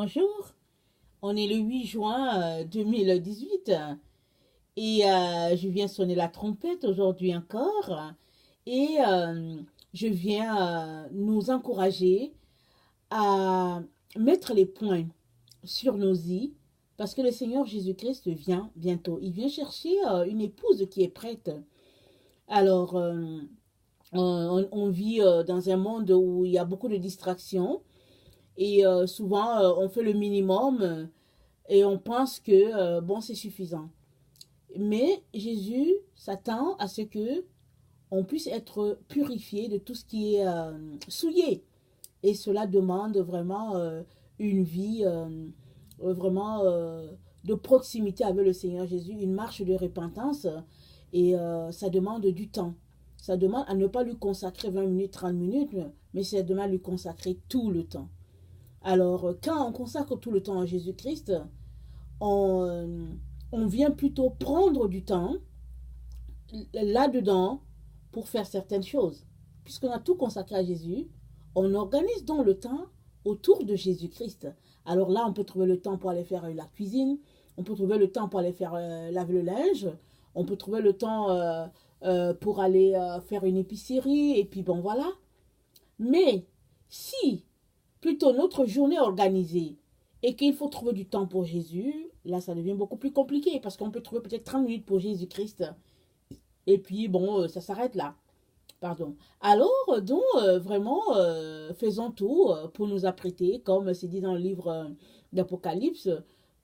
Bonjour, on est le 8 juin 2018 et je viens sonner la trompette aujourd'hui encore et je viens nous encourager à mettre les points sur nos i parce que le Seigneur Jésus-Christ vient bientôt. Il vient chercher une épouse qui est prête. Alors, on vit dans un monde où il y a beaucoup de distractions et souvent on fait le minimum et on pense que bon, c'est suffisant. Mais Jésus s'attend à ce que on puisse être purifié de tout ce qui est souillé. Et cela demande vraiment une vie vraiment de proximité avec le Seigneur Jésus, une marche de repentance. Et ça demande du temps. Ça demande à ne pas lui consacrer 20 minutes, 30 minutes, mais ça demande à lui consacrer tout le temps. Alors, quand on consacre tout le temps à Jésus-Christ, on, on vient plutôt prendre du temps là-dedans pour faire certaines choses. Puisqu'on a tout consacré à Jésus, on organise donc le temps autour de Jésus-Christ. Alors là, on peut trouver le temps pour aller faire la cuisine, on peut trouver le temps pour aller faire laver le linge, on peut trouver le temps pour aller faire une épicerie, et puis bon voilà. Mais si plutôt notre journée organisée et qu'il faut trouver du temps pour Jésus, là ça devient beaucoup plus compliqué parce qu'on peut trouver peut-être 30 minutes pour Jésus-Christ et puis bon, ça s'arrête là. Pardon. Alors, donc, vraiment, faisons tout pour nous apprêter, comme c'est dit dans le livre d'Apocalypse,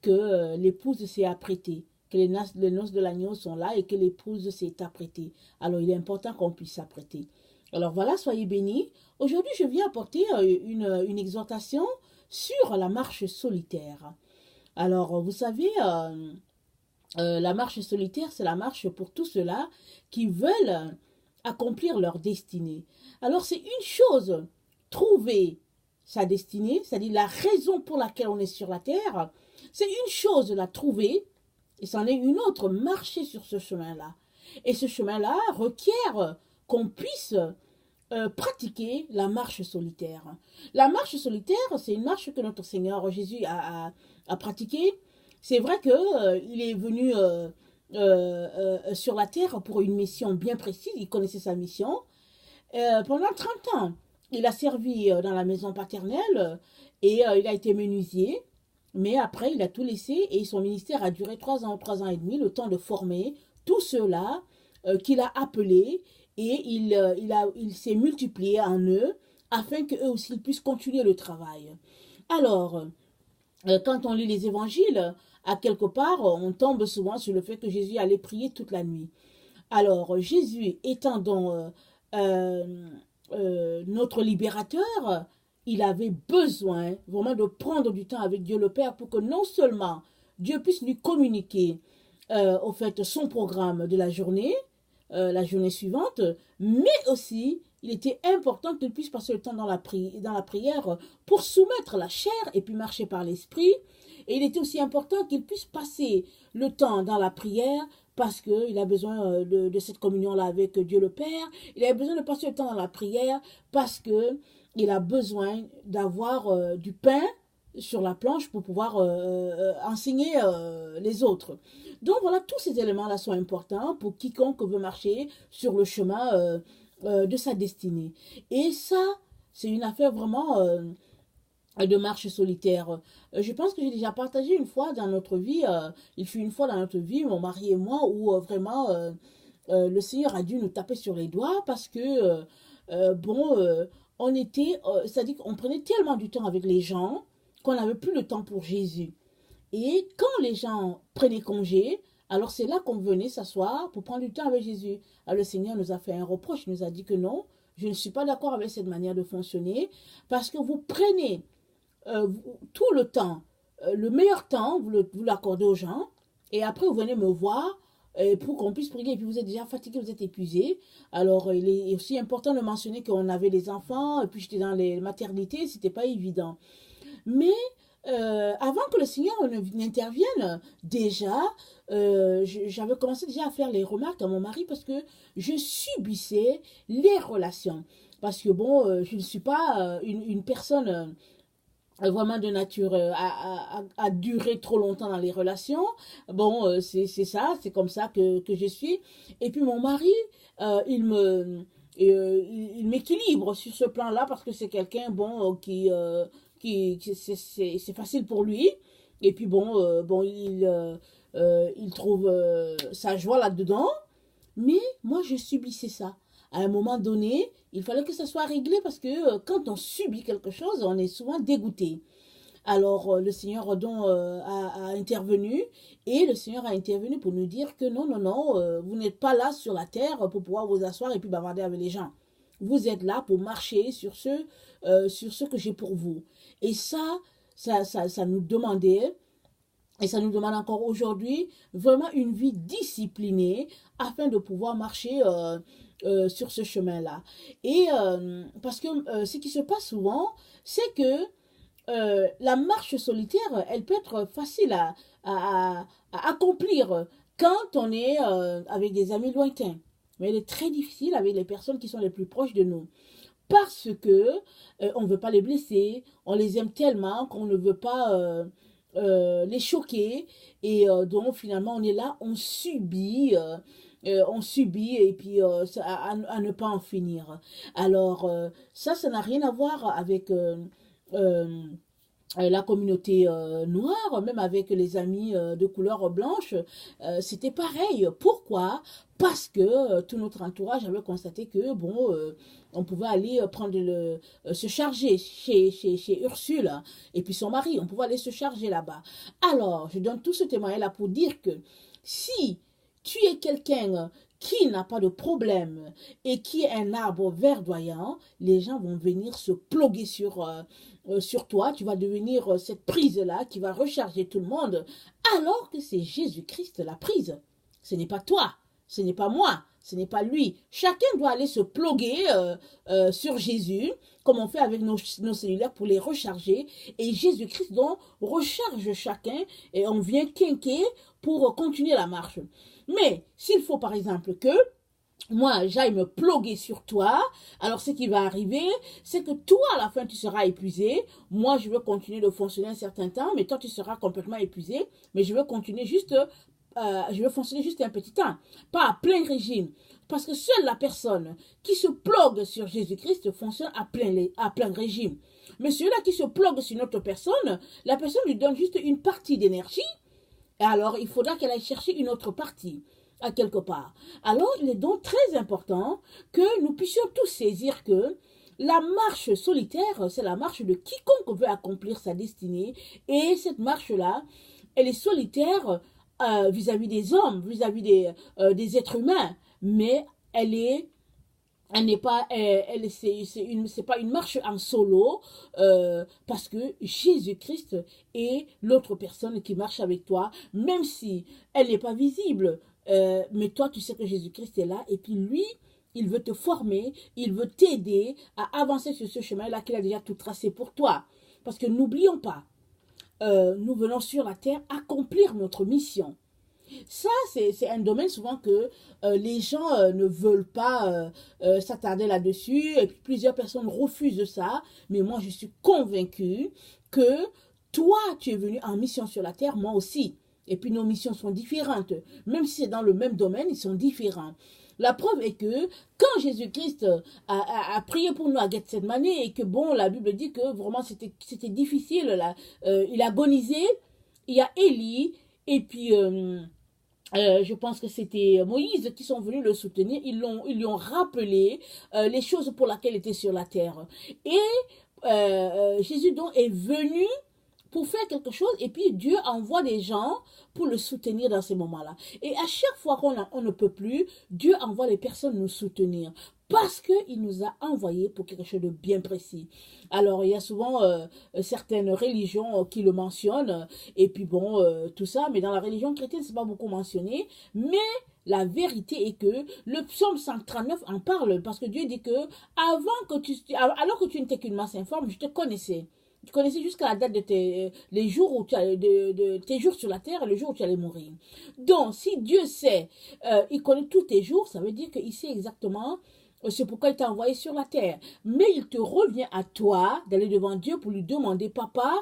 que l'épouse s'est apprêtée, que les noces de l'agneau sont là et que l'épouse s'est apprêtée. Alors, il est important qu'on puisse s'apprêter. Alors voilà, soyez bénis. Aujourd'hui, je viens apporter une exhortation sur la marche solitaire. Alors, vous savez, la marche solitaire, c'est la marche pour tous ceux-là qui veulent accomplir leur destinée. Alors, c'est une chose, trouver sa destinée, c'est-à-dire la raison pour laquelle on est sur la terre. C'est une chose, la trouver, et c'en est une autre, marcher sur ce chemin-là. Et ce chemin-là requiert qu'on puisse pratiquer la marche solitaire. La marche solitaire, c'est une marche que notre Seigneur Jésus a pratiquée. C'est vrai qu'il est venu sur la terre pour une mission bien précise, il connaissait sa mission. Pendant 30 ans, il a servi dans la maison paternelle et il a été menuisier. Mais après, il a tout laissé et son ministère a duré 3 ans et demi, le temps de former tous ceux-là qu'il a appelés et il s'est multiplié en eux afin qu'eux aussi ils puissent continuer le travail. Alors, quand on lit les évangiles, à quelque part, on tombe souvent sur le fait que Jésus allait prier toute la nuit. Alors, Jésus étant donc notre libérateur, il avait besoin vraiment de prendre du temps avec Dieu le Père pour que non seulement Dieu puisse lui communiquer au fait son programme de la journée suivante, mais aussi il était important qu'il puisse passer le temps dans la prière pour soumettre la chair et puis marcher par l'esprit. Et il était aussi important qu'il puisse passer le temps dans la prière parce qu'il a besoin de cette communion-là avec Dieu le Père. Il a besoin de passer le temps dans la prière parce qu'il a besoin d'avoir du pain sur la planche pour pouvoir enseigner les autres. Donc voilà, tous ces éléments-là sont importants pour quiconque veut marcher sur le chemin de sa destinée. Et ça, c'est une affaire vraiment de marche solitaire. Je pense que j'ai déjà partagé une fois dans notre vie, il fut une fois dans notre vie, mon mari et moi, où vraiment le Seigneur a dû nous taper sur les doigts parce que, bon, on était, c'est-à-dire qu'on prenait tellement du temps avec les gens qu'on n'avait plus le temps pour Jésus. Et quand les gens prenaient congé, alors c'est là qu'on venait s'asseoir pour prendre du temps avec Jésus. Alors le Seigneur nous a fait un reproche, il nous a dit que non, je ne suis pas d'accord avec cette manière de fonctionner parce que vous prenez tout le temps, le meilleur temps, vous l'accordez aux gens, et après vous venez me voir pour qu'on puisse prier, et puis vous êtes déjà fatigué, vous êtes épuisé. Alors il est aussi important de mentionner qu'on avait des enfants, et puis j'étais dans les maternités, c'était pas évident. Mais avant que le Seigneur n'intervienne, déjà, j'avais commencé déjà à faire les remarques à mon mari parce que je subissais les relations. Parce que bon, je ne suis pas une personne vraiment de nature à durer trop longtemps dans les relations. Bon, c'est ça, c'est comme ça que je suis. Et puis mon mari, il me... il m'équilibre sur ce plan-là parce que c'est quelqu'un bon c'est facile pour lui et puis bon il trouve sa joie là-dedans, mais moi je subissais ça. À un moment donné, il fallait que ça soit réglé parce que quand on subit quelque chose, on est souvent dégoûté. Alors le Seigneur a intervenu et le Seigneur a intervenu pour nous dire que non, non, non, vous n'êtes pas là sur la terre pour pouvoir vous asseoir et puis bavarder avec les gens. Vous êtes là pour marcher sur ce que j'ai pour vous. Et ça nous demandait, et ça nous demande encore aujourd'hui, vraiment une vie disciplinée afin de pouvoir marcher sur ce chemin-là. Et parce que ce qui se passe souvent, c'est que la marche solitaire, elle peut être facile à accomplir quand on est avec des amis lointains. Mais elle est très difficile avec les personnes qui sont les plus proches de nous. Parce que on ne veut pas les blesser, on les aime tellement qu'on ne veut pas les choquer. Et donc finalement on est là, on subit et puis à ne pas en finir. Alors ça n'a rien à voir avec euh, la communauté noire, même avec les amis de couleur blanche, c'était pareil. Pourquoi? Parce que tout notre entourage avait constaté que, bon, on pouvait aller se charger chez Ursule et puis son mari, on pouvait aller se charger là-bas. Alors, je donne tout ce témoignage-là pour dire que si tu es quelqu'un qui n'a pas de problème et qui est un arbre verdoyant, les gens vont venir se ploguer sur toi. Tu vas devenir cette prise-là qui va recharger tout le monde, alors que c'est Jésus-Christ la prise. Ce n'est pas toi, ce n'est pas moi, ce n'est pas lui. Chacun doit aller se ploguer sur Jésus, comme on fait avec nos cellulaires pour les recharger. Et Jésus-Christ donc recharge chacun et on vient quinquer pour continuer la marche. Mais s'il faut par exemple que moi, j'aille me ploguer sur toi, alors ce qui va arriver, c'est que toi, à la fin, tu seras épuisé. Moi, je veux continuer de fonctionner un certain temps, mais toi, tu seras complètement épuisé. Mais je veux continuer je veux fonctionner juste un petit temps, pas à plein régime. Parce que seule la personne qui se plogue sur Jésus-Christ fonctionne à plein régime. Mais celui-là qui se plogue sur une autre personne, la personne lui donne juste une partie d'énergie, et alors il faudra qu'elle aille chercher une autre partie à quelque part. Alors, il est donc très important que nous puissions tous saisir que la marche solitaire, c'est la marche de quiconque veut accomplir sa destinée. Et cette marche-là, elle est solitaire vis-à-vis des hommes, vis-à-vis des êtres humains. Mais elle n'est pas c'est pas une marche en solo parce que Jésus-Christ est l'autre personne qui marche avec toi, même si elle n'est pas visible, mais toi tu sais que Jésus-Christ est là et puis lui il veut te former, il veut t'aider à avancer sur ce chemin là qu'il a déjà tout tracé pour toi, parce que n'oublions pas, nous venons sur la terre accomplir notre mission. Ça, c'est un domaine souvent que les gens ne veulent pas s'attarder là-dessus. Et puis plusieurs personnes refusent ça. Mais moi, je suis convaincue que toi, tu es venu en mission sur la terre, moi aussi. Et puis nos missions sont différentes. Même si c'est dans le même domaine, ils sont différents. La preuve est que quand Jésus-Christ a prié pour nous à Gethsemane et que bon, la Bible dit que vraiment c'était difficile, là, il agonisait, il y a Élie et puis je pense que c'était Moïse qui sont venus le soutenir. Ils lui ont rappelé les choses pour lesquelles il était sur la terre. Et Jésus donc est venu pour faire quelque chose et puis Dieu envoie des gens pour le soutenir dans ces moments-là. Et à chaque fois qu'on ne peut plus, Dieu envoie les personnes nous soutenir parce qu'il nous a envoyés pour quelque chose de bien précis. Alors, il y a souvent certaines religions qui le mentionnent, et puis bon, tout ça, mais dans la religion chrétienne, c'est pas beaucoup mentionné, mais la vérité est que le psaume 139 en parle, parce que Dieu dit que alors que tu n'étais qu'une masse informe, je te connaissais. Tu connaissais jusqu'à la date de les jours où de tes jours sur la terre et le jour où tu allais mourir. Donc, si Dieu sait, il connaît tous tes jours, ça veut dire qu'il sait exactement C'est pourquoi il t'a envoyé sur la terre. Mais il te revient à toi d'aller devant Dieu pour lui demander, papa,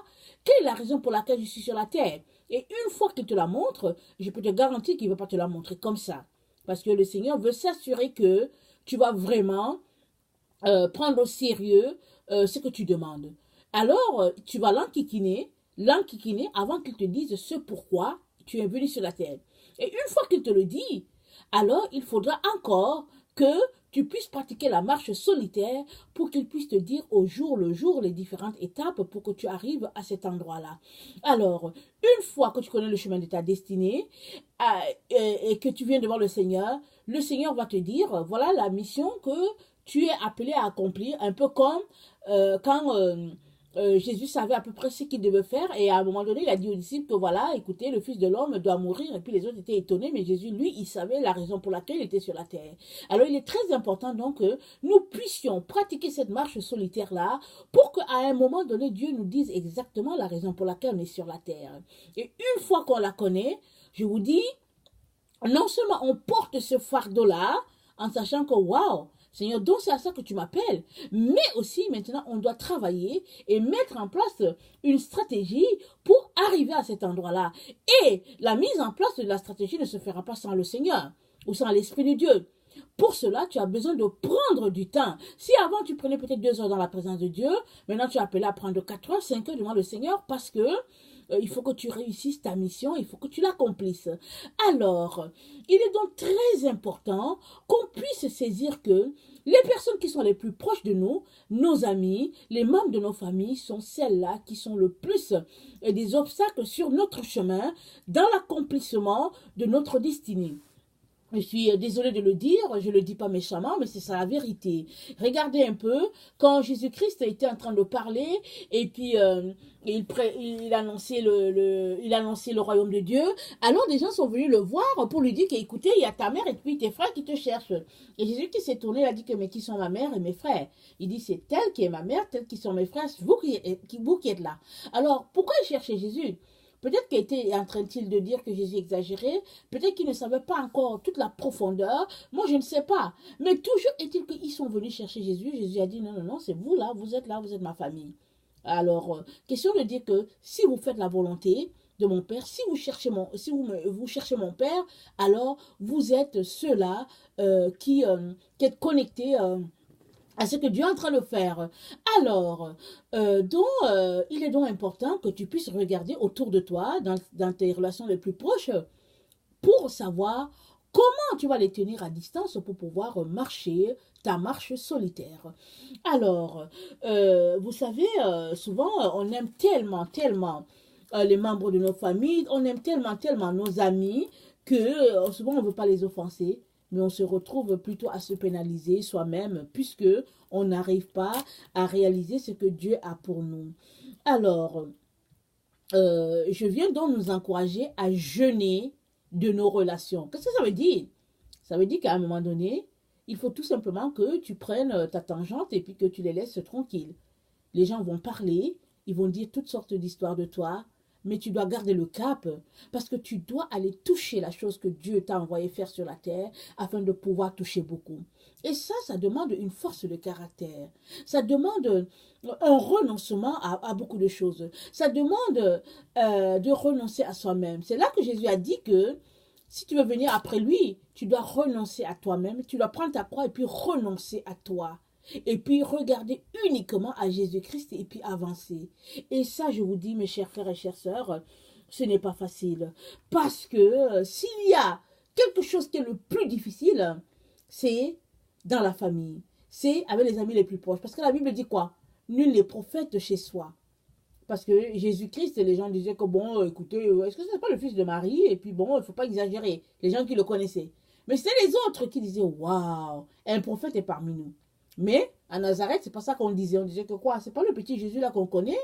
quelle est la raison pour laquelle je suis sur la terre? Et une fois qu'il te la montre, je peux te garantir qu'il ne va pas te la montrer comme ça. Parce que le Seigneur veut s'assurer que tu vas vraiment prendre au sérieux ce que tu demandes. Alors, tu vas l'enquiquiner avant qu'il te dise ce pourquoi tu es venu sur la terre. Et une fois qu'il te le dit, alors il faudra encore que tu puisses pratiquer la marche solitaire pour qu'il puisse te dire au jour le jour les différentes étapes pour que tu arrives à cet endroit-là. Alors, une fois que tu connais le chemin de ta destinée et que tu viens devant le Seigneur va te dire, voilà la mission que tu es appelé à accomplir, un peu comme quand Jésus savait à peu près ce qu'il devait faire et à un moment donné, il a dit aux disciples que voilà, écoutez, le Fils de l'homme doit mourir et puis les autres étaient étonnés, mais Jésus, lui, il savait la raison pour laquelle il était sur la terre. Alors, il est très important donc que nous puissions pratiquer cette marche solitaire-là pour qu'à un moment donné, Dieu nous dise exactement la raison pour laquelle on est sur la terre. Et une fois qu'on la connaît, je vous dis, non seulement on porte ce fardeau-là en sachant que waouh, Seigneur, donc c'est à ça que tu m'appelles. Mais aussi, maintenant, on doit travailler et mettre en place une stratégie pour arriver à cet endroit-là. Et la mise en place de la stratégie ne se fera pas sans le Seigneur ou sans l'Esprit de Dieu. Pour cela, tu as besoin de prendre du temps. Si avant, tu prenais peut-être 2 heures dans la présence de Dieu, maintenant, tu es appelé à prendre 4 heures, 5 heures devant le Seigneur parce que il faut que tu réussisses ta mission, il faut que tu l'accomplisses. Alors, il est donc très important qu'on puisse saisir que les personnes qui sont les plus proches de nous, nos amis, les membres de nos familles, sont celles-là qui sont le plus des obstacles sur notre chemin dans l'accomplissement de notre destinée. Je suis désolée de le dire, je ne le dis pas méchamment, mais c'est ça la vérité. Regardez un peu, quand Jésus-Christ était en train de parler, et puis il annonçait le royaume de Dieu, alors des gens sont venus le voir pour lui dire qu'écoutez, il y a ta mère et puis tes frères qui te cherchent. Et Jésus qui s'est tourné, il a dit que mais qui sont ma mère et mes frères? Il dit c'est telle qui est ma mère, telle qui sont mes frères, vous qui êtes là. Alors, pourquoi il cherchait Jésus? Peut-être qu'il était en train-il de dire que Jésus exagérait, peut-être qu'il ne savait pas encore toute la profondeur, moi je ne sais pas. Mais toujours est-il qu'ils sont venus chercher Jésus, Jésus a dit non, non, non, c'est vous là, vous êtes ma famille. Alors, question de dire que si vous faites la volonté de mon Père, si vous cherchez mon Père, alors vous êtes ceux-là qui êtes connectés à ce que Dieu est en train de faire. Alors, il est donc important que tu puisses regarder autour de toi, dans tes relations les plus proches, pour savoir comment tu vas les tenir à distance pour pouvoir marcher ta marche solitaire. Alors, vous savez, souvent, on aime tellement les membres de nos familles, on aime tellement nos amis que souvent on ne veut pas les offenser. Mais on se retrouve plutôt à se pénaliser soi-même puisque on n'arrive pas à réaliser ce que Dieu a pour nous. Alors, je viens donc nous encourager à jeûner de nos relations. Qu'est-ce que ça veut dire? Ça veut dire qu'à un moment donné, il faut tout simplement que tu prennes ta tangente et puis que tu les laisses tranquilles. Les gens vont parler, ils vont dire toutes sortes d'histoires de toi, mais tu dois garder le cap parce que tu dois aller toucher la chose que Dieu t'a envoyé faire sur la terre afin de pouvoir toucher beaucoup. Et ça demande une force de caractère. Ça demande un renoncement à beaucoup de choses. Ça demande de renoncer à soi-même. C'est là que Jésus a dit que si tu veux venir après lui, tu dois renoncer à toi-même, tu dois prendre ta croix et puis renoncer à toi. Et puis regarder uniquement à Jésus-Christ et puis avancer. Et ça, je vous dis, mes chers frères et chères sœurs, ce n'est pas facile. Parce que s'il y a quelque chose qui est le plus difficile, c'est dans la famille. C'est avec les amis les plus proches. Parce que la Bible dit quoi? Nul n'est prophète chez soi. Parce que Jésus-Christ, les gens disaient que bon, écoutez, est-ce que ce n'est pas le fils de Marie? Et puis bon, il ne faut pas exagérer. Les gens qui le connaissaient. Mais c'est les autres qui disaient, waouh, un prophète est parmi nous. Mais à Nazareth, c'est pas ça qu'on disait. On disait que quoi? C'est pas le petit Jésus là qu'on connaît.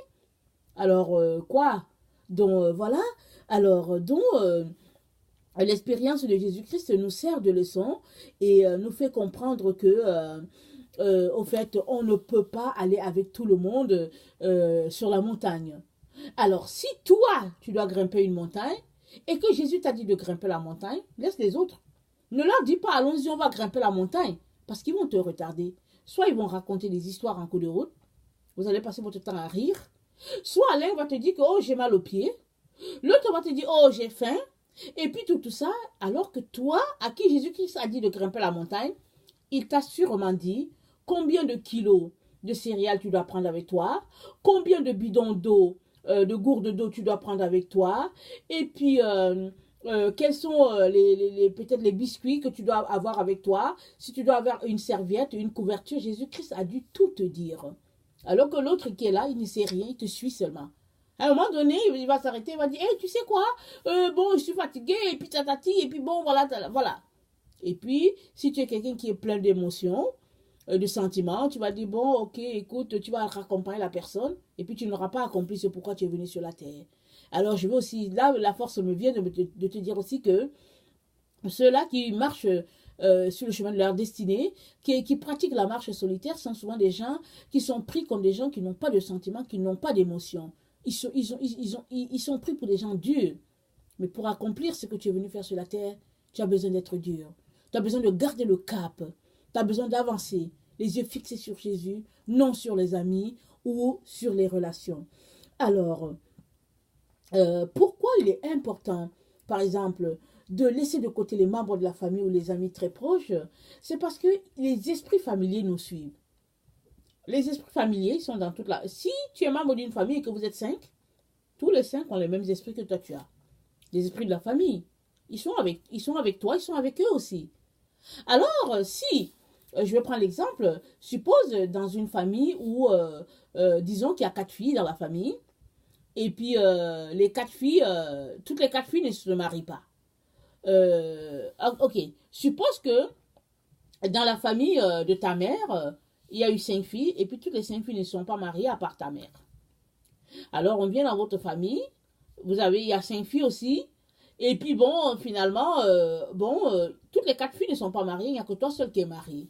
Alors quoi? Donc voilà. Alors l'expérience de Jésus-Christ nous sert de leçon et nous fait comprendre que au fait, on ne peut pas aller avec tout le monde sur la montagne. Alors si toi, tu dois grimper une montagne et que Jésus t'a dit de grimper la montagne, laisse les autres. Ne leur dis pas, allons-y, on va grimper la montagne. Parce qu'ils vont te retarder. Soit ils vont raconter des histoires en cours de route, vous allez passer votre temps à rire. Soit l'un va te dire que oh, j'ai mal aux pieds. L'autre va te dire oh, j'ai faim. Et puis tout ça, alors que toi, à qui Jésus-Christ a dit de grimper la montagne, il t'a sûrement dit combien de kilos de céréales tu dois prendre avec toi, combien de bidons d'eau, de gourdes d'eau tu dois prendre avec toi, et puis quels sont peut-être les biscuits que tu dois avoir avec toi, si tu dois avoir une serviette, une couverture. Jésus-Christ a dû tout te dire. Alors que l'autre qui est là, il ne sait rien, il te suit seulement. À un moment donné, il va s'arrêter, il va dire, hey, tu sais quoi, bon, je suis fatigué, et puis tatati, et puis bon, voilà, voilà. Et puis, si tu es quelqu'un qui est plein d'émotions, de sentiments, tu vas dire, bon, ok, écoute, tu vas raccompagner la personne, et puis tu n'auras pas accompli ce pourquoi tu es venu sur la terre. Alors, je veux aussi, là, la force me vient de te dire aussi que ceux-là qui marchent sur le chemin de leur destinée, qui pratiquent la marche solitaire, sont souvent des gens qui sont pris comme des gens qui n'ont pas de sentiments, qui n'ont pas d'émotions. Ils sont pris pour des gens durs. Mais pour accomplir ce que tu es venu faire sur la terre, tu as besoin d'être dur. Tu as besoin de garder le cap. Tu as besoin d'avancer, les yeux fixés sur Jésus, non sur les amis ou sur les relations. Alors, pourquoi il est important, par exemple, de laisser de côté les membres de la famille ou les amis très proches? C'est parce que les esprits familiers nous suivent. Les esprits familiers sont dans toute la... Si tu es membre d'une famille et que vous êtes 5, tous les 5 ont les mêmes esprits que toi tu as. Les esprits de la famille. Ils sont avec toi, ils sont avec eux aussi. Alors, si, je vais prendre l'exemple, suppose dans une famille où, disons qu'il y a 4 filles dans la famille, et puis les 4 filles, toutes les 4 filles ne se marient pas. Ok, suppose que dans la famille de ta mère, il y a eu 5 filles, et puis toutes les 5 filles ne sont pas mariées à part ta mère. Alors, on vient dans votre famille, il y a 5 filles aussi, et puis bon, finalement, toutes les 4 filles ne sont pas mariées, il n'y a que toi seul qui est marié.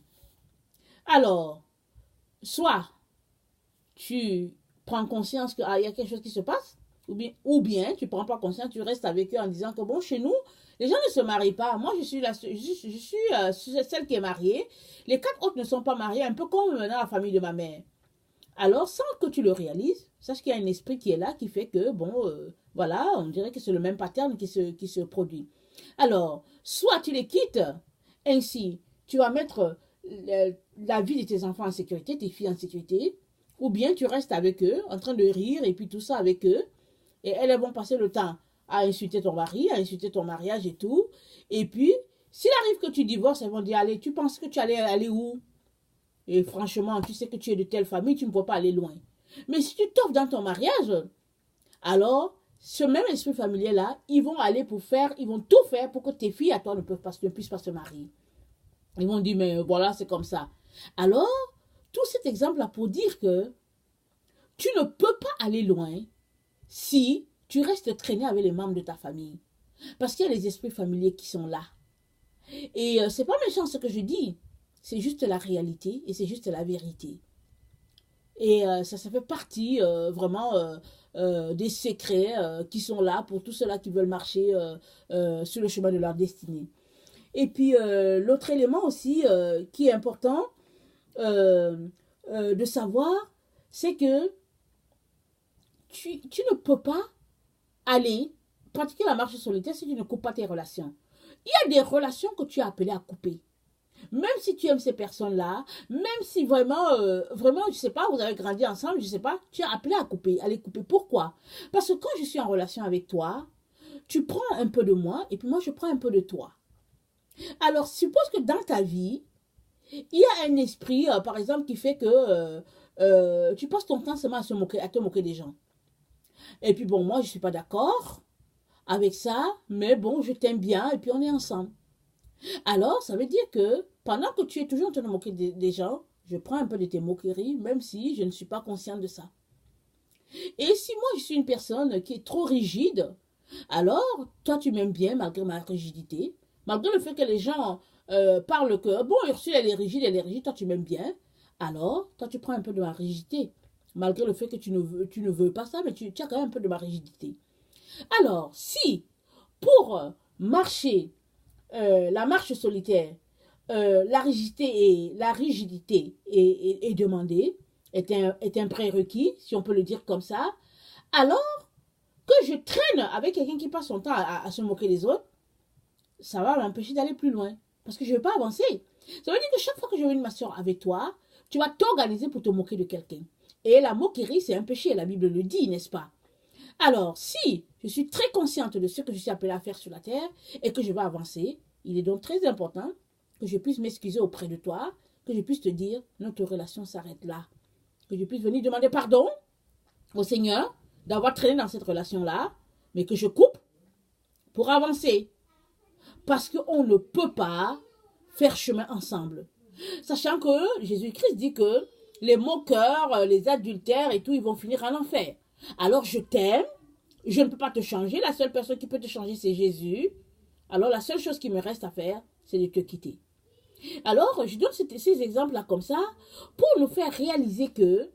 Alors, soit tu prends conscience qu'il y a quelque chose qui se passe, ou bien tu ne prends pas conscience, tu restes avec eux en disant que bon, chez nous, les gens ne se marient pas. Moi, je suis celle qui est mariée. Les 4 autres ne sont pas mariés, un peu comme dans la famille de ma mère. Alors, sans que tu le réalises, sache qu'il y a un esprit qui est là, qui fait que, bon, voilà, on dirait que c'est le même pattern qui se produit. Alors, soit tu les quittes, ainsi, tu vas mettre la vie de tes enfants en sécurité, tes filles en sécurité, ou bien tu restes avec eux, en train de rire, et puis tout ça avec eux, et elles vont passer le temps à insulter ton mari, à insulter ton mariage et tout, et puis, s'il arrive que tu divorces, elles vont dire, allez, tu penses que tu allais aller où? Et franchement, tu sais que tu es de telle famille, tu ne peux pas aller loin. Mais si tu t'offres dans ton mariage, alors, ce même esprit familier-là, ils vont tout faire pour que tes filles à toi ne puissent pas se marier. Ils vont dire, mais voilà, c'est comme ça. Alors, tout cet exemple-là pour dire que tu ne peux pas aller loin si tu restes traîné avec les membres de ta famille. Parce qu'il y a les esprits familiers qui sont là. Et c'est pas méchant ce que je dis. C'est juste la réalité et c'est juste la vérité. Et ça fait partie vraiment des secrets qui sont là pour tous ceux-là qui veulent marcher sur le chemin de leur destinée. Et puis l'autre élément aussi qui est important de savoir, c'est que tu ne peux pas aller pratiquer la marche solitaire si tu ne coupes pas tes relations. Il y a des relations que tu es appelé à couper. Même si tu aimes ces personnes-là, même si vraiment, je ne sais pas, vous avez grandi ensemble, je ne sais pas, tu es appelé à les couper. Pourquoi? Parce que quand je suis en relation avec toi, tu prends un peu de moi et puis moi, je prends un peu de toi. Alors, suppose que dans ta vie, il y a un esprit, par exemple, qui fait que tu passes ton temps seulement à te moquer des gens. Et puis bon, moi, je ne suis pas d'accord avec ça, mais bon, je t'aime bien et puis on est ensemble. Alors, ça veut dire que pendant que tu es toujours en train de moquer des gens, je prends un peu de tes moqueries, même si je ne suis pas consciente de ça. Et si moi, je suis une personne qui est trop rigide, alors, toi, tu m'aimes bien malgré ma rigidité, malgré le fait que les gens parlent que, bon, Ursule, elle est rigide, toi, tu m'aimes bien, alors, toi, tu prends un peu de ma rigidité, malgré le fait que tu ne veux pas ça, mais tu as quand même un peu de ma rigidité. Alors, si, pour marcher, la marche solitaire, la rigidité est demandée, est un prérequis, si on peut le dire comme ça, alors que je traîne avec quelqu'un qui passe son temps à se moquer des autres, ça va m'empêcher d'aller plus loin. Parce que je ne vais pas avancer. Ça veut dire que chaque fois que je vais m'asseoir avec toi, tu vas t'organiser pour te moquer de quelqu'un. Et la moquerie, c'est un péché, la Bible le dit, n'est-ce pas? Alors, si je suis très consciente de ce que je suis appelée à faire sur la terre et que je vais avancer, il est donc très important que je puisse m'excuser auprès de toi, que je puisse te dire, notre relation s'arrête là. Que je puisse venir demander pardon au Seigneur d'avoir traîné dans cette relation-là, mais que je coupe pour avancer. Parce qu'on ne peut pas faire chemin ensemble. Sachant que Jésus-Christ dit que les moqueurs, les adultères et tout, ils vont finir en enfer. Alors je t'aime, je ne peux pas te changer, la seule personne qui peut te changer, c'est Jésus. Alors la seule chose qui me reste à faire, c'est de te quitter. Alors, je donne ces exemples-là comme ça pour nous faire réaliser que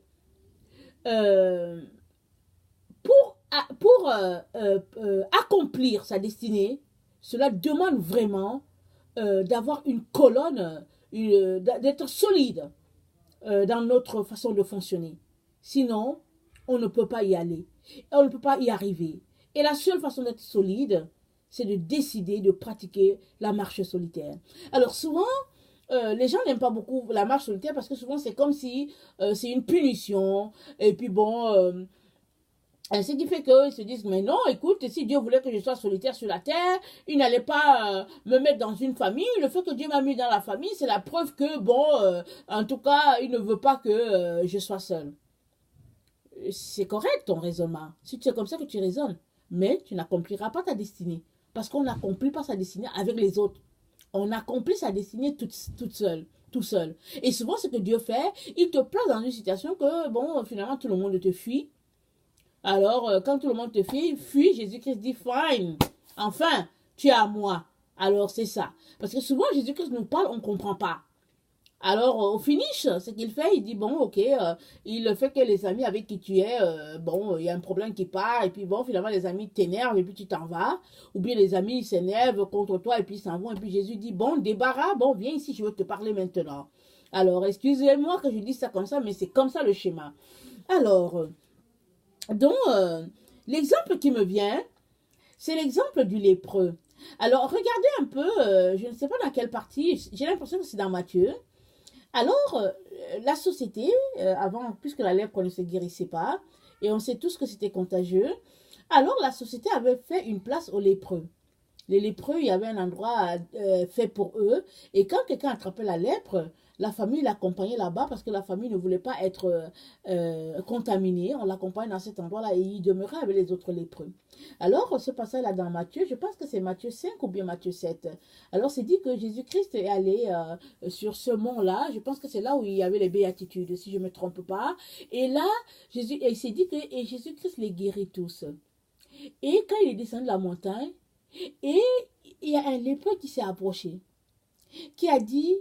pour accomplir sa destinée, cela demande vraiment d'avoir une colonne, d'être solide dans notre façon de fonctionner. Sinon, on ne peut pas y aller. On ne peut pas y arriver. Et la seule façon d'être solide, c'est de décider de pratiquer la marche solitaire. Alors souvent, les gens n'aiment pas beaucoup la marche solitaire parce que souvent c'est comme si c'est une punition. Et puis bon, ce qui fait qu'ils se disent, mais non, écoute, si Dieu voulait que je sois solitaire sur la terre, il n'allait pas me mettre dans une famille. Le fait que Dieu m'a mis dans la famille, c'est la preuve que, bon, en tout cas, il ne veut pas que je sois seul. C'est correct ton raisonnement. Si c'est comme ça que tu raisonnes, mais tu n'accompliras pas ta destinée. Parce qu'on n'accomplit pas sa destinée avec les autres. On accomplit sa destinée toute seule, tout seul. Et souvent, ce que Dieu fait, il te place dans une situation que, bon, finalement, tout le monde te fuit. Alors, quand tout le monde te fuit, Jésus-Christ dit, fine, enfin, tu es à moi. Alors, c'est ça. Parce que souvent, Jésus-Christ nous parle, on ne comprend pas. Alors, au finish, ce qu'il fait, il dit, bon, ok, il fait que les amis avec qui tu es, bon, il y a un problème qui part, et puis bon, finalement, les amis t'énervent, et puis tu t'en vas. Ou bien les amis s'énervent contre toi, et puis ils s'en vont, et puis Jésus dit, bon, débarras, bon, viens ici, je veux te parler maintenant. Alors, excusez-moi que je dis ça comme ça, mais c'est comme ça le schéma. Alors, donc, l'exemple qui me vient, c'est l'exemple du lépreux. Alors, regardez un peu, je ne sais pas dans quelle partie, j'ai l'impression que c'est dans Matthieu. Alors, la société, avant, puisque la lèpre ne se guérissait pas, et on sait tous que c'était contagieux, alors la société avait fait une place aux lépreux. Les lépreux, il y avait un endroit fait pour eux, et quand quelqu'un attrapait la lèpre, la famille l'accompagnait là-bas parce que la famille ne voulait pas être contaminée. On l'accompagne dans cet endroit-là et il demeurait avec les autres lépreux. Alors, ce passage-là dans Matthieu, je pense que c'est Matthieu 5 ou bien Matthieu 7. Alors, c'est dit que Jésus-Christ est allé sur ce mont-là. Je pense que c'est là où il y avait les béatitudes, si je ne me trompe pas. Et là, il s'est dit que Jésus-Christ les guérit tous. Et quand il est descendu de la montagne, et il y a un lépreux qui s'est approché, qui a dit,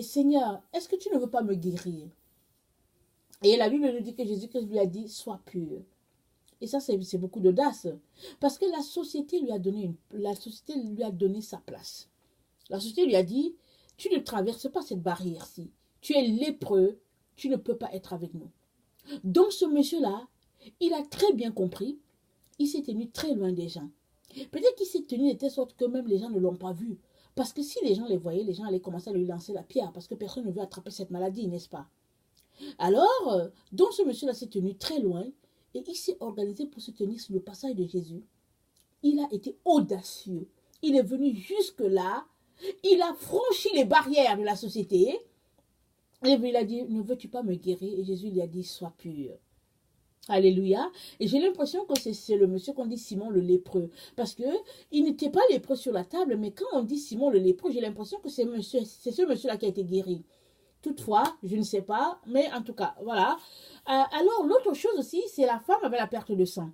Seigneur, est-ce que tu ne veux pas me guérir? Et la Bible nous dit que Jésus-Christ lui a dit, sois pur. Et ça, c'est beaucoup d'audace. Parce que la société lui a donné sa place. La société lui a dit, tu ne traverses pas cette barrière-ci. Tu es lépreux, tu ne peux pas être avec nous. Donc ce monsieur-là, il a très bien compris, il s'est tenu très loin des gens. Peut-être qu'il s'est tenu de telle sorte que même les gens ne l'ont pas vu. Parce que si les gens les voyaient, les gens allaient commencer à lui lancer la pierre, parce que personne ne veut attraper cette maladie, n'est-ce pas? Alors, donc ce monsieur-là s'est tenu très loin, et il s'est organisé pour se tenir sur le passage de Jésus. Il a été audacieux. Il est venu jusque-là, il a franchi les barrières de la société, et il a dit, ne veux-tu pas me guérir? Et Jésus lui a dit, sois pur. Alléluia. Et j'ai l'impression que c'est le monsieur qu'on dit Simon le lépreux. Parce que il n'était pas lépreux sur la table, mais quand on dit Simon le lépreux, j'ai l'impression que c'est ce monsieur-là qui a été guéri. Toutefois, je ne sais pas, mais en tout cas, voilà. Alors, l'autre chose aussi, c'est la femme avec la perte de sang.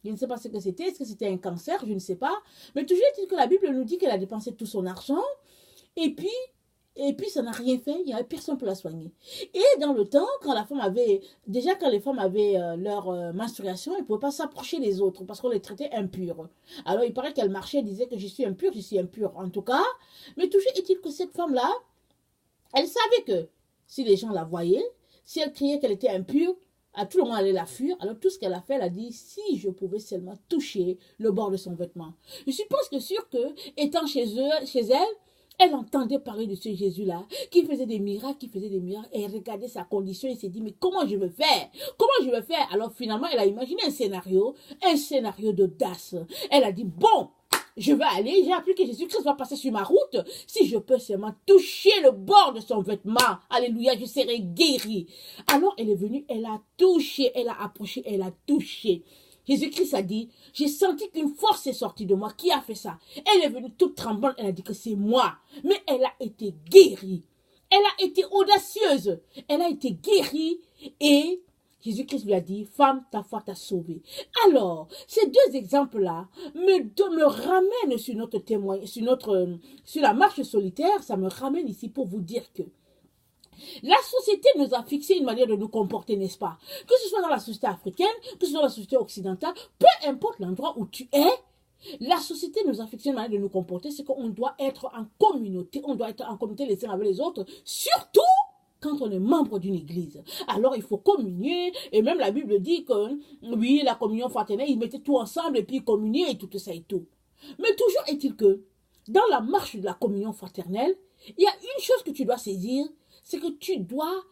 Je ne sais pas ce que c'était. Est-ce que c'était un cancer? Je ne sais pas. Mais toujours est-il que la Bible nous dit qu'elle a dépensé tout son argent. Et puis, Et puis, ça n'a rien fait, il n'y avait personne pour la soigner. Et dans le temps, quand la femme avait, déjà quand les femmes avaient leur menstruation, elles ne pouvaient pas s'approcher des autres parce qu'on les traitait impures. Alors, il paraît qu'elle marchait, elle disait que je suis impure en tout cas. Mais toujours est-il que cette femme-là, elle savait que si les gens la voyaient, si elle criait qu'elle était impure, à tout le monde allait la fuir. Alors tout ce qu'elle a fait, elle a dit, si je pouvais seulement toucher le bord de son vêtement. Je suppose que sûr que, étant chez elle, elle entendait parler de ce Jésus-là, qui faisait des miracles, et elle regardait sa condition et s'est dit, mais comment je vais faire? Comment je vais faire? Alors finalement, elle a imaginé un scénario d'audace. Elle a dit, bon, je vais aller, j'ai appris que Jésus-Christ va passer sur ma route. Si je peux seulement toucher le bord de son vêtement, alléluia, je serai guérie. Alors elle est venue, elle a touché, elle a approché, elle a touché. Jésus-Christ a dit, j'ai senti qu'une force est sortie de moi. Qui a fait ça? Elle est venue toute tremblante, elle a dit que c'est moi. Mais elle a été guérie. Elle a été audacieuse. Elle a été guérie et Jésus-Christ lui a dit, femme, ta foi t'a sauvée. Alors, ces deux exemples-là me ramènent sur notre témoin, sur la marche solitaire, ça me ramène ici pour vous dire que la société nous a fixé une manière de nous comporter, n'est-ce pas? Que ce soit dans la société africaine, que ce soit dans la société occidentale, peu importe l'endroit où tu es, la société nous a fixé une manière de nous comporter, c'est qu'on doit être en communauté, on doit être en communauté les uns avec les autres, surtout quand on est membre d'une église. Alors il faut communier, et même la Bible dit que, oui, la communion fraternelle, ils mettaient tout ensemble et puis ils communiaient et tout ça et tout. Mais toujours est-il que, dans la marche de la communion fraternelle, il y a une chose que tu dois saisir, c'est que tu dois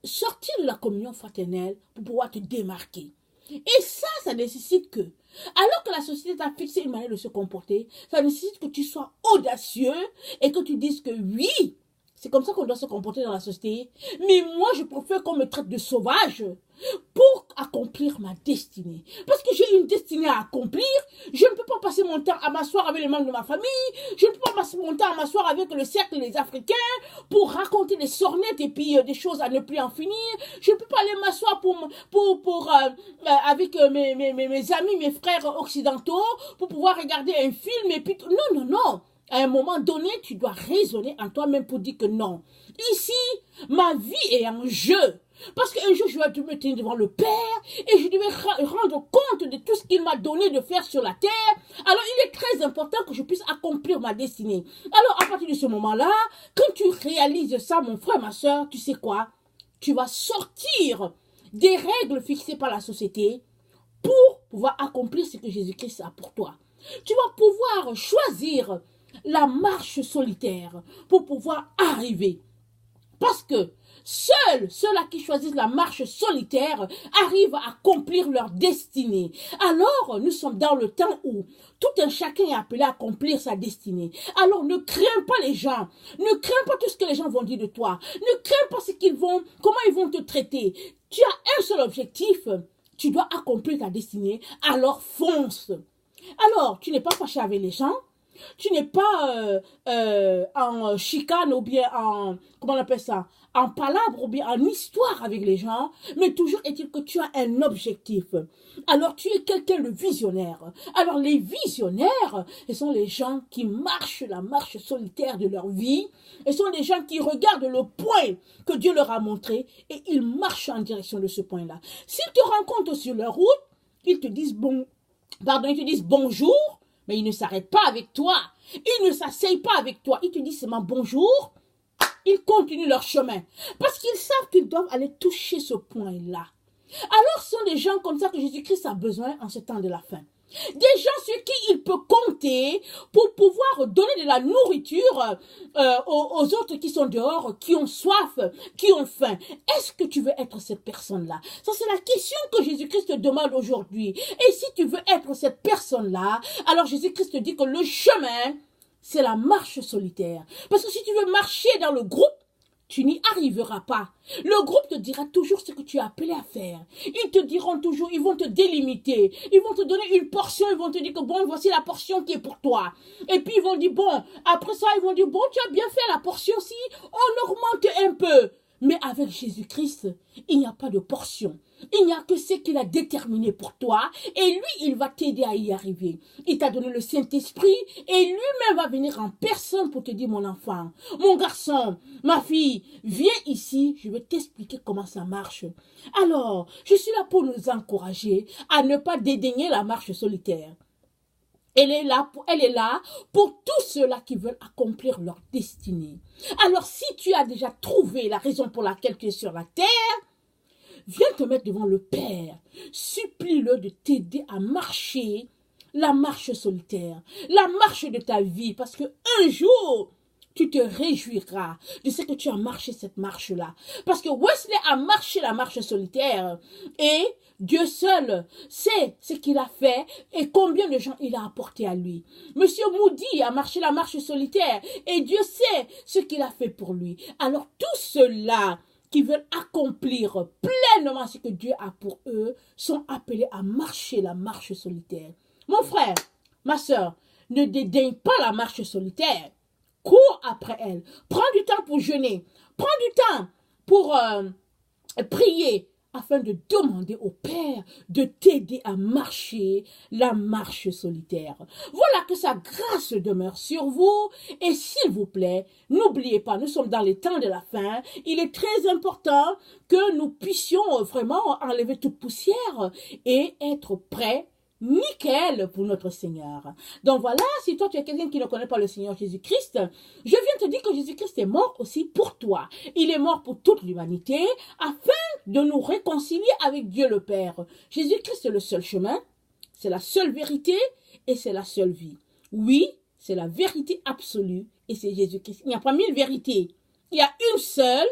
sortir de la communion fraternelle pour pouvoir te démarquer. Et ça nécessite que, alors que la société t'a fixé une manière de se comporter, ça nécessite que tu sois audacieux et que tu dises que oui, c'est comme ça qu'on doit se comporter dans la société. Mais moi, je préfère qu'on me traite de sauvage pour accomplir ma destinée. Parce que j'ai une destinée à accomplir. Je ne peux pas passer mon temps à m'asseoir avec les membres de ma famille. Je ne peux pas passer mon temps à m'asseoir avec le cercle des Africains pour raconter des sornettes et puis des choses à ne plus en finir. Je ne peux pas aller m'asseoir avec mes amis, mes frères occidentaux pour pouvoir regarder un film et puis... Non, non, non. À un moment donné, tu dois raisonner en toi-même pour dire que non. Ici, ma vie est en jeu. Parce qu'un jour, je vais me tenir devant le Père et je devais rendre compte de tout ce qu'il m'a donné de faire sur la terre. Alors, il est très important que je puisse accomplir ma destinée. Alors, à partir de ce moment-là, quand tu réalises ça, mon frère, ma soeur, tu sais quoi? Tu vas sortir des règles fixées par la société pour pouvoir accomplir ce que Jésus-Christ a pour toi. Tu vas pouvoir choisir la marche solitaire pour pouvoir arriver. Parce que seuls ceux-là qui choisissent la marche solitaire arrivent à accomplir leur destinée. Alors, nous sommes dans le temps où tout un chacun est appelé à accomplir sa destinée. Alors, ne crains pas les gens. Ne crains pas tout ce que les gens vont dire de toi. Ne crains pas comment ils vont te traiter. Tu as un seul objectif. Tu dois accomplir ta destinée. Alors, fonce. Alors, tu n'es pas fâché avec les gens. Tu n'es pas en chicane ou bien en, comment on appelle ça, en palabre ou bien en histoire avec les gens, mais toujours est-il que tu as un objectif. Alors tu es quelqu'un de visionnaire. Alors les visionnaires, ce sont les gens qui marchent la marche solitaire de leur vie. Ce sont les gens qui regardent le point que Dieu leur a montré et ils marchent en direction de ce point-là. S'ils te rencontrent sur leur route, ils te disent bonjour, mais ils ne s'arrêtent pas avec toi. Ils ne s'asseyent pas avec toi. Ils te disent seulement bonjour. Ils continuent leur chemin. Parce qu'ils savent qu'ils doivent aller toucher ce point-là. Alors, ce sont des gens comme ça que Jésus-Christ a besoin en ce temps de la fin. Des gens sur qui il peut compter pour pouvoir donner de la nourriture aux autres qui sont dehors, qui ont soif, qui ont faim. Est-ce que tu veux être cette personne-là? Ça, c'est la question que Jésus-Christ te demande aujourd'hui. Et si tu veux être cette personne-là, alors Jésus-Christ te dit que le chemin, c'est la marche solitaire. Parce que si tu veux marcher dans le groupe, tu n'y arriveras pas. Le groupe te dira toujours ce que tu es appelé à faire. Ils te diront toujours, ils vont te délimiter. Ils vont te donner une portion, ils vont te dire que bon, voici la portion qui est pour toi. Et puis ils vont dire, bon, après ça, ils vont dire, bon, tu as bien fait la portion-ci, on augmente un peu. Mais avec Jésus-Christ, il n'y a pas de portion. Il n'y a que ce qu'il a déterminé pour toi et lui, il va t'aider à y arriver. Il t'a donné le Saint-Esprit et lui-même va venir en personne pour te dire, mon enfant, mon garçon, ma fille, viens ici, je vais t'expliquer comment ça marche. Alors, je suis là pour nous encourager à ne pas dédaigner la marche solitaire. Elle est là pour tous ceux-là qui veulent accomplir leur destinée. Alors, si tu as déjà trouvé la raison pour laquelle tu es sur la terre, viens te mettre devant le Père. Supplie-le de t'aider à marcher la marche solitaire, la marche de ta vie, parce que un jour, tu te réjouiras de ce que tu as marché cette marche-là. Parce que Wesley a marché la marche solitaire et Dieu seul sait ce qu'il a fait et combien de gens il a apporté à lui. Monsieur Moody a marché la marche solitaire et Dieu sait ce qu'il a fait pour lui. Alors tous ceux-là qui veulent accomplir pleinement ce que Dieu a pour eux sont appelés à marcher la marche solitaire. Mon frère, ma soeur, ne dédaigne pas la marche solitaire. Cours après elle. Prends du temps pour jeûner. Prends du temps pour prier afin de demander au Père de t'aider à marcher la marche solitaire. Voilà, que sa grâce demeure sur vous. Et s'il vous plaît, n'oubliez pas, nous sommes dans les temps de la fin. Il est très important que nous puissions vraiment enlever toute poussière et être prêts, nickel, pour notre Seigneur. Donc voilà, si toi tu es quelqu'un qui ne connaît pas le Seigneur Jésus-Christ, je viens te dire que Jésus-Christ est mort aussi pour toi. Il est mort pour toute l'humanité afin de nous réconcilier avec Dieu le Père. Jésus-Christ est le seul chemin, c'est la seule vérité et c'est la seule vie. Oui, c'est la vérité absolue et c'est Jésus-Christ. Il n'y a pas mille vérités. Il y a une seule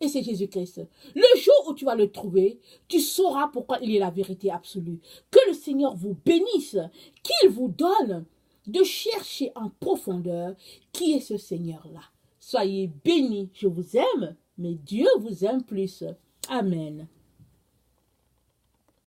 et c'est Jésus-Christ. Le jour où tu vas le trouver, tu sauras pourquoi il est la vérité absolue. Que le Seigneur vous bénisse, qu'il vous donne de chercher en profondeur qui est ce Seigneur-là. Soyez bénis, je vous aime, mais Dieu vous aime plus. Amen.